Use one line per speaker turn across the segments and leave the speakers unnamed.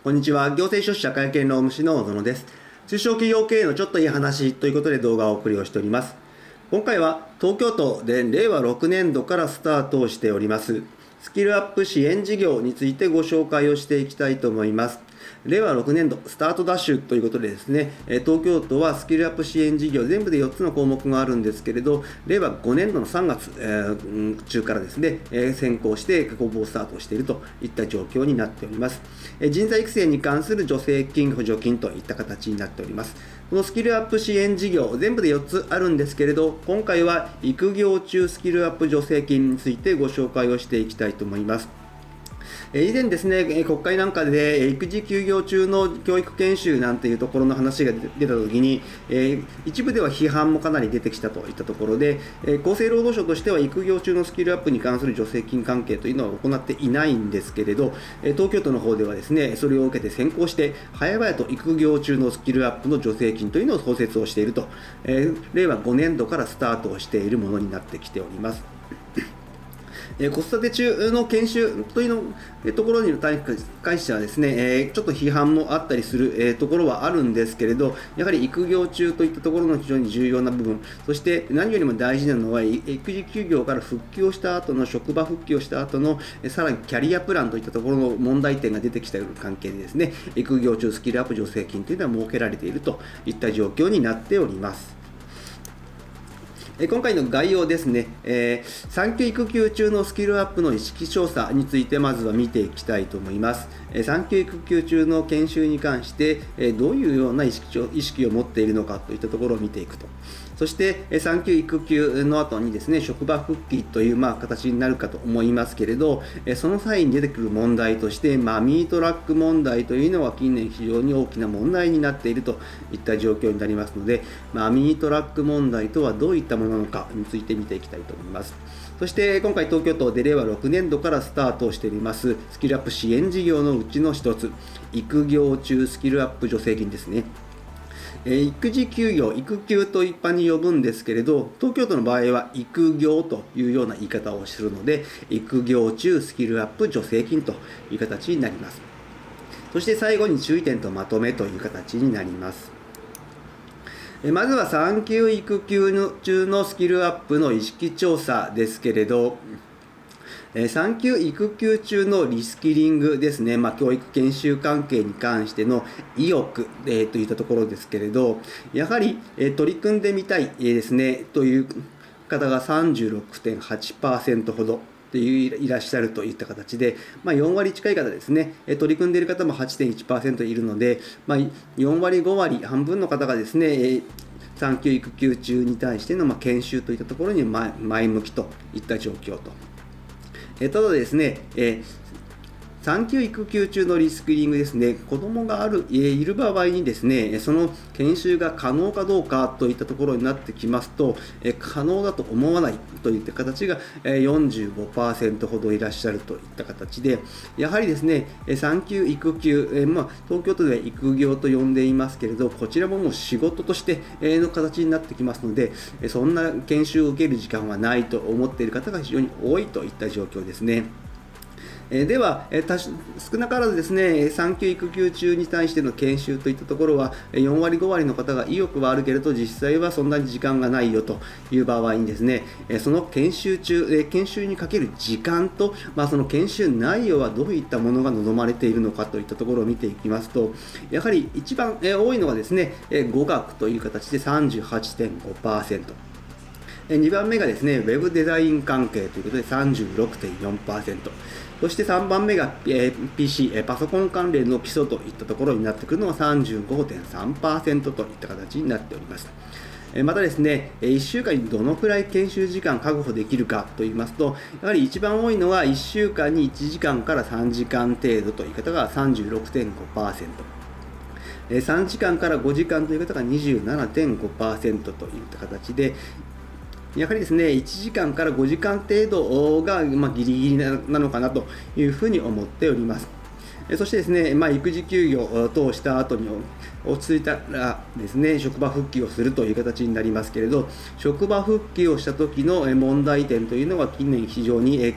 こんにちは。行政書士社会系労務士の小園です。中小企業経営のちょっといい話ということで動画をお送りをしております。今回は東京都で令和6年度からスタートをしておりますスキルアップ支援事業についてご紹介をしていきたいと思います。令和6年度スタートダッシュということでですね、東京都はスキルアップ支援事業全部で4つの項目があるんですけれど、令和5年度の3月、中からですね、先行して公募スタートしているといった状況になっております。人材育成に関する助成金、補助金といった形になっております。このスキルアップ支援事業全部で4つあるんですけれど、今回は育業中スキルアップ助成金についてご紹介をしていきたいと思います。以前ですね、国会なんかで育児休業中の教育研修なんていうところの話が出たときに、一部では批判もかなり出てきたといったところで、厚生労働省としては育業中のスキルアップに関する助成金関係というのは行っていないんですけれど、東京都の方ではですね、それを受けて先行して早々と育業中のスキルアップの助成金というのを創設をしていると、令和5年度からスタートをしているものになってきております。子育て中の研修というのところに関してはですね、ちょっと批判もあったりするところはあるんですけれど、やはり育業中といったところの非常に重要な部分、そして何よりも大事なのは育児休業から復帰をした後の職場復帰をした後のさらにキャリアプランといったところの問題点が出てきた関係でですね、育業中スキルアップ助成金というのは設けられているといった状況になっております。今回の概要ですね、産休育休中のスキルアップの意識調査についてまずは見ていきたいと思います。産休育休中の研修に関してどういうような意識を持っているのかといったところを見ていくと。そして産休育休の後にですね、職場復帰という形になるかと思いますけれど、その際に出てくる問題としてマミートラック問題というのは近年非常に大きな問題になっているといった状況になりますので、マミートラック問題とはどういったものなのかについて見ていきたいと思います。そして今回東京都で令和6年度からスタートをしておりますスキルアップ支援事業のうちの一つ、育業中スキルアップ助成金ですね。育児休業、育休と一般に呼ぶんですけれど、東京都の場合は育業というような言い方をするので、育業中スキルアップ助成金という形になります。そして最後に注意点とまとめという形になります。まずは産休育休中のスキルアップの意識調査ですけれど、産休育休中のリスキリングですね、教育研修関係に関しての意欲、といったところですけれど、やはり、取り組んでみたい、ですねという方が 36.8% ほどいらっしゃるといった形で、4割近い方ですね、取り組んでいる方も 8.1% いるので、4割5割半分の方がですね、産休育休中に対しての研修といったところに前向きといった状況と。ただですね、産休育休中のリスキリングですね、子どもがいる場合にですね、その研修が可能かどうかといったところになってきますと、可能だと思わないといった形が 45% ほどいらっしゃるといった形で、やはりですね、産休育休、東京都では育業と呼んでいますけれど、こちらももう仕事としての形になってきますので、そんな研修を受ける時間はないと思っている方が非常に多いといった状況ですね。では、少なからずですね、産休育休中に対しての研修といったところは、4割5割の方が意欲はあるけれど、実際はそんなに時間がないよという場合にですね、その研修中、研修にかける時間と、その研修内容はどういったものが望まれているのかといったところを見ていきますと、やはり一番多いのはですね、語学という形で 38.5%。2番目がですね、ウェブデザイン関係ということで 36.4%。そして3番目が PC、パソコン関連の基礎といったところになってくるのは 35.3% といった形になっております。またですね、1週間にどのくらい研修時間確保できるかといいますと、やはり一番多いのは1週間に1時間から3時間程度という方が 36.5%。3時間から5時間という方が 27.5% といった形で、やはりですね、1時間から5時間程度がギリギリなのかなというふうに思っております。そしてですね、育児休業等した後に落ち着いたらですね、職場復帰をするという形になりますけれど、職場復帰をした時の問題点というのは近年非常に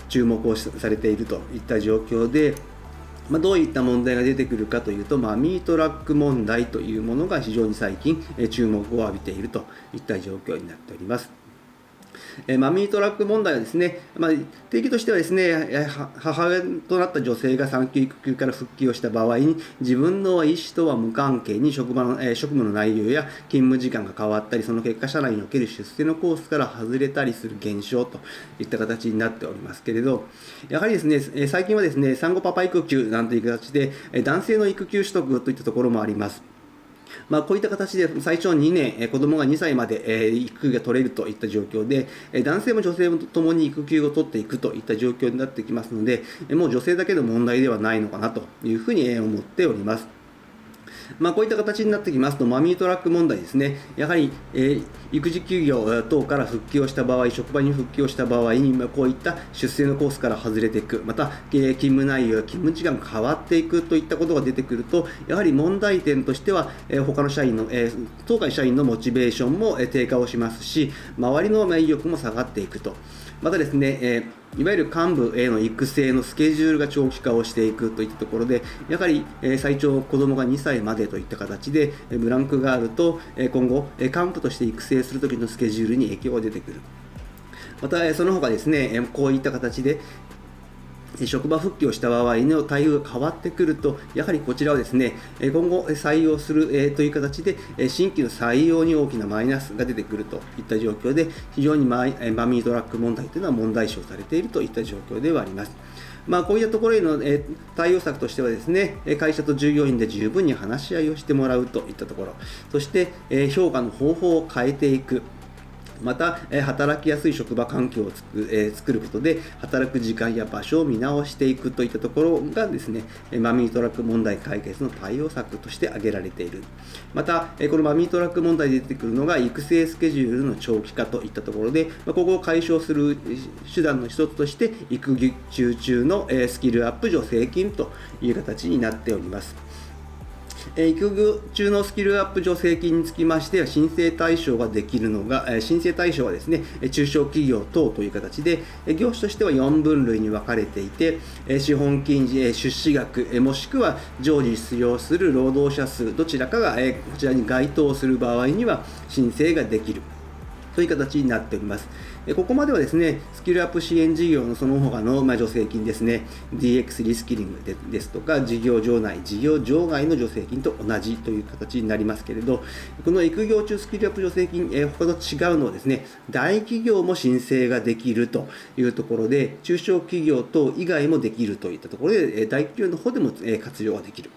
注目をされているといった状況で、どういった問題が出てくるかというと、マミートラック問題というものが非常に最近注目を浴びているといった状況になっております。マミートラック問題はですね、定義としてはですね、母親となった女性が産休育休から復帰をした場合に、自分の意思とは無関係に職務の内容や勤務時間が変わったり、その結果社内における出世のコースから外れたりする現象といった形になっておりますけれど、やはりですね、最近はですね、産後パパ育休なんていう形で男性の育休取得といったところもあります。こういった形で最長2年、子供が2歳まで育休が取れるといった状況で、男性も女性もともに育休を取っていくといった状況になってきますので、もう女性だけの問題ではないのかなというふうに思っております。こういった形になってきますと、マミートラック問題ですね、やはり、育児休業等から復帰をした場合、職場に復帰をした場合に、こういった出世のコースから外れていく、また、勤務内容や勤務時間が変わっていくといったことが出てくると、やはり問題点としては、他の社員の、当該社員のモチベーションも低下をしますし、周りの意欲も下がっていくと。またですね、いわゆる幹部への育成のスケジュールが長期化をしていくといったところで、やはり最長子どもが2歳までといった形でブランクがあると、今後幹部として育成するときのスケジュールに影響が出てくる。またその他ですね、こういった形で職場復帰をした場合の対応が変わってくると、やはりこちらはですね、今後採用するという形で新規の採用に大きなマイナスが出てくるといった状況で、非常にマミートラック問題というのは問題視をされているといった状況ではあります。こういったところへの対応策としてはですね、会社と従業員で十分に話し合いをしてもらうといったところ、そして評価の方法を変えていく。また、働きやすい職場環境を作ることで、働く時間や場所を見直していくといったところがですね、マミートラック問題解決の対応策として挙げられている。また、このマミートラック問題で出てくるのが、育成スケジュールの長期化といったところで、ここを解消する手段の一つとして、育休中のスキルアップ助成金という形になっております。育休中のスキルアップ助成金につきましては、申請対象ができるのが、申請対象はですね、中小企業等という形で、業種としては4分類に分かれていて、資本金、出資額、もしくは常時出場する労働者数、どちらかがこちらに該当する場合には申請ができるという形になっております。ここまではですね、スキルアップ支援事業のその他の助成金ですね、DX リスキリングですとか、事業場内、事業場外の助成金と同じという形になりますけれど、この育業中スキルアップ助成金、他と違うのはですね、大企業も申請ができるというところで、中小企業等以外もできるといったところで、大企業の方でも活用ができる。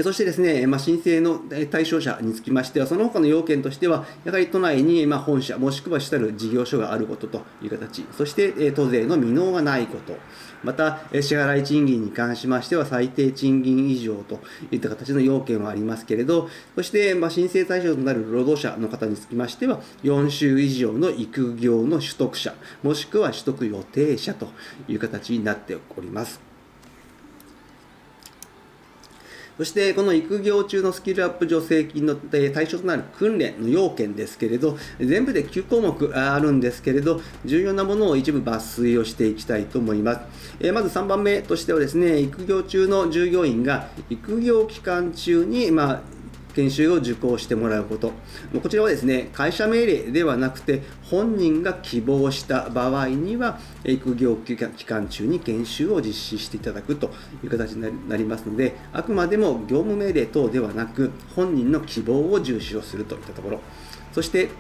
そしてですね、申請の対象者につきましては、その他の要件としては、やはり都内に本社、もしくは主たる事業所があることという形、そして都税の未納がないこと、また支払い賃金に関しましては、最低賃金以上といった形の要件はありますけれど、そして申請対象となる労働者の方につきましては、4週以上の育業の取得者、もしくは取得予定者という形になっております。そしてこの育業中のスキルアップ助成金の対象となる訓練の要件ですけれど、全部で9項目あるんですけれど、重要なものを一部抜粋をしていきたいと思います。まず3番目としてはですね、育業中の従業員が育業期間中に研修を受講してもらうこと。こちらはですね、会社命令ではなくて、本人が希望した場合には、育業期間中に研修を実施していただくという形になりますので、あくまでも業務命令等ではなく、本人の希望を重視をするといったところ。そして、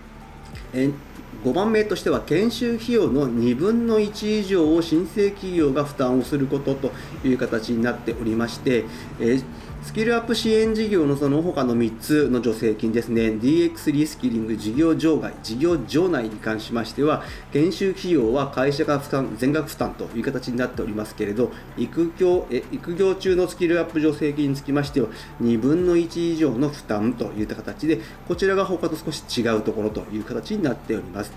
5番目としては、研修費用の2分の1以上を申請企業が負担をすることという形になっておりまして、スキルアップ支援事業のその他の3つの助成金ですね、DX リスキリング、事業場外、事業場内に関しましては、研修費用は会社が全額負担という形になっておりますけれど、育業中のスキルアップ助成金につきましては、2分の1以上の負担といった形で、こちらが他と少し違うところという形になっております。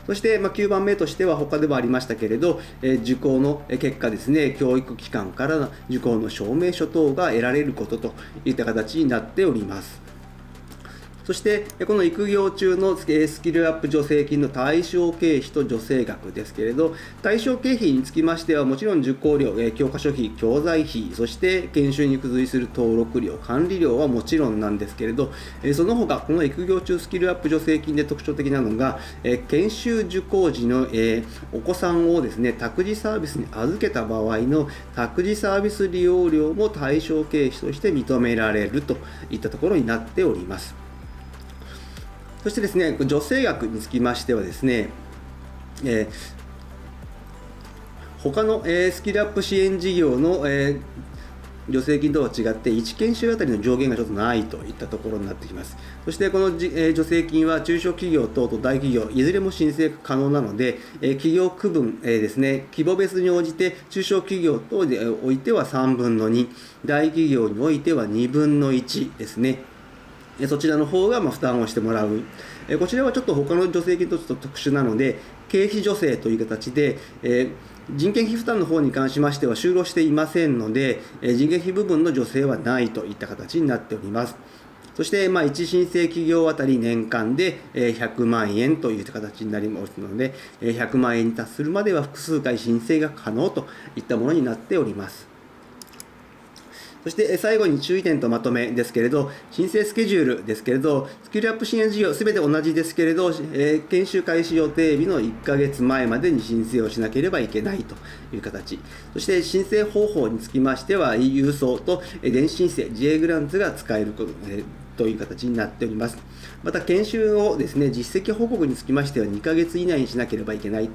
そして9番目としては他でもありましたけれど、受講の結果ですね、教育機関からの受講の証明書等が得られることといった形になっております。そしてこの育業中のスキルアップ助成金の対象経費と助成額ですけれど、対象経費につきましてはもちろん受講料、教科書費、教材費、そして研修に付随する登録料、管理料はもちろんなんですけれど、その他この育業中スキルアップ助成金で特徴的なのが、研修受講時のお子さんをですね、託児サービスに預けた場合の託児サービス利用料も対象経費として認められるといったところになっております。そしてですね、助成額につきましてはですね、他のスキルアップ支援事業の助成金とは違って1研修あたりの上限がちょっとないといったところになってきます。そしてこの助成金は中小企業等と大企業いずれも申請可能なので、企業区分ですね、規模別に応じて中小企業等においては3分の2、大企業においては2分の1ですね。そちらの方が負担をしてもらう。こちらはちょっと他の助成金とちょっと特殊なので、経費助成という形で、人件費負担の方に関しましては就労していませんので、人件費部分の助成はないといった形になっております。そして、1申請企業あたり年間で100万円という形になりますので、100万円に達するまでは複数回申請が可能といったものになっております。そして最後に注意点とまとめですけれど、申請スケジュールですけれど、スキルアップ支援事業すべて同じですけれど、研修開始予定日の1ヶ月前までに申請をしなければいけないという形。そして申請方法につきましては、郵送と電子申請、J グランツが使えるという形になっております。また研修をですね、実績報告につきましては2ヶ月以内にしなければいけない。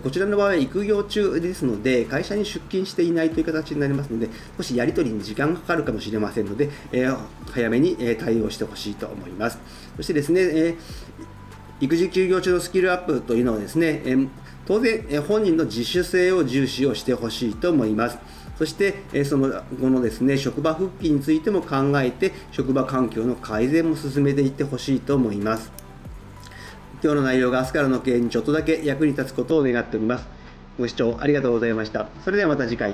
こちらの場合は育業中ですので、会社に出勤していないという形になりますので、少しやり取りに時間がかかるかもしれませんので、早めに対応してほしいと思います。そしてですね、育児休業中のスキルアップというのはですね、当然本人の自主性を重視をしてほしいと思います。そしてその後のですね、職場復帰についても考えて、職場環境の改善も進めていってほしいと思います。今日の内容が明日からの経営にちょっとだけ役に立つことを願っております。ご視聴ありがとうございました。それではまた次回。